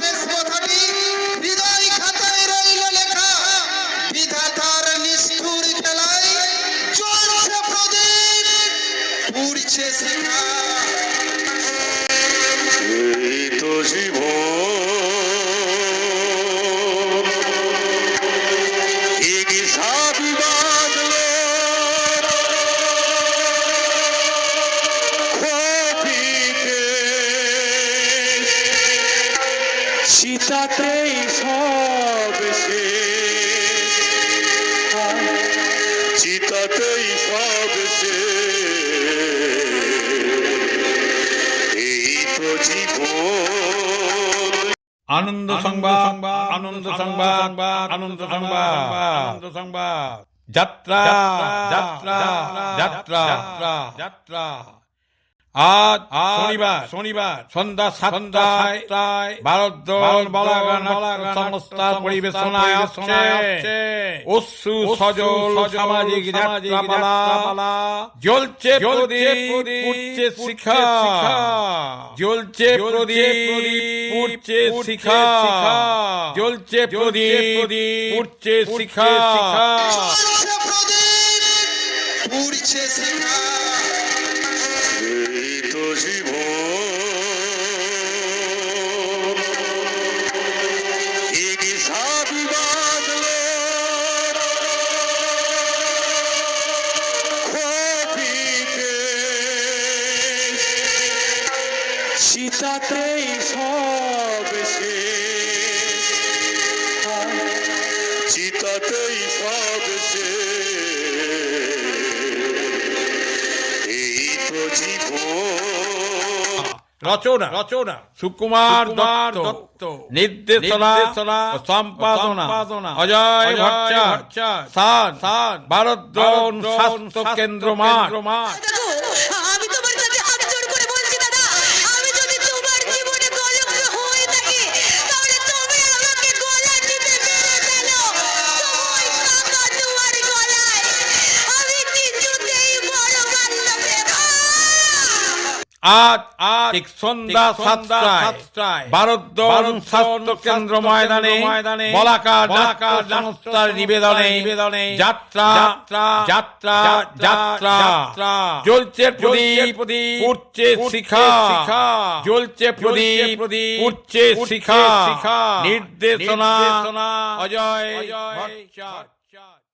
শেষ কথাটি হৃদয় খাতায় রইল লেখা, বিধাতার নিষ্ঠুর খেলায় জ্বলছে প্রদীপ, পুড়ছে শিখা। এই তো জীবন, চিতাতেই সব শেষ, চিতাতেই সব শেষ, এই তো জীবন। আনন্দ সংবাদ, আনন্দ সংবাদ, আনন্দ সংবাদ, আনন্দ সংবাদ। যাত্রা, যাত্রা, যাত্রা, যাত্রা। আজ শনিবার সন্ধ্যা 7টায় ভারতদল বালাগান সংস্থার পরিবেশনায় আসছে অশ্রু সজল সামাজিক যাত্রাপালা। জ্বলছে প্রদীপ, পুড়ছে শিখা, জ্বলছে প্রদীপ, পুড়ছে শিখা, জ্বলছে প্রদীপ, পুড়ছে শিখা, জ্বলছে প্রদীপ, পুড়ছে শিখা। এই তো জীবন, এই স্বাভিমান খোপিতে, চিতাতেই সব শেষ, চিতাতেই সব শেষ, এই তো জীবন। রচনা সুকুমার দত্ত, নির্দেশনা ও সম্পাদনা অজয় ভট্টাচার্য, সান ভারতদল স্বাস্থ্য কেন্দ্র মাঠ। আমি তোমার কাছে হাত জোড় করে বলছি দাদা, আমি যদি তোমার জীবনে কলঙ্ক হয়ে থাকি তাহলে তুমি আমাকে গলা টিপে মেরে ফেলো। তোমার কাকা তোমার গলায়, আমি কিছুতেই বড় কান্না পেব। আজ ঠিক সন্ধ্যা 7টায় ভারতদল স্বাস্থ্য কেন্দ্র ময়দানে বলাকার ডাক্তার সংস্থার নিবেদনে যাত্রা, যাত্রা, যাত্রা। জ্বলছে প্রদীপ, পুড়ছে শিখা, জ্বলছে প্রদীপ, পুড়ছে শিখা। নির্দেশনা অজয় ভট্টাচার্য।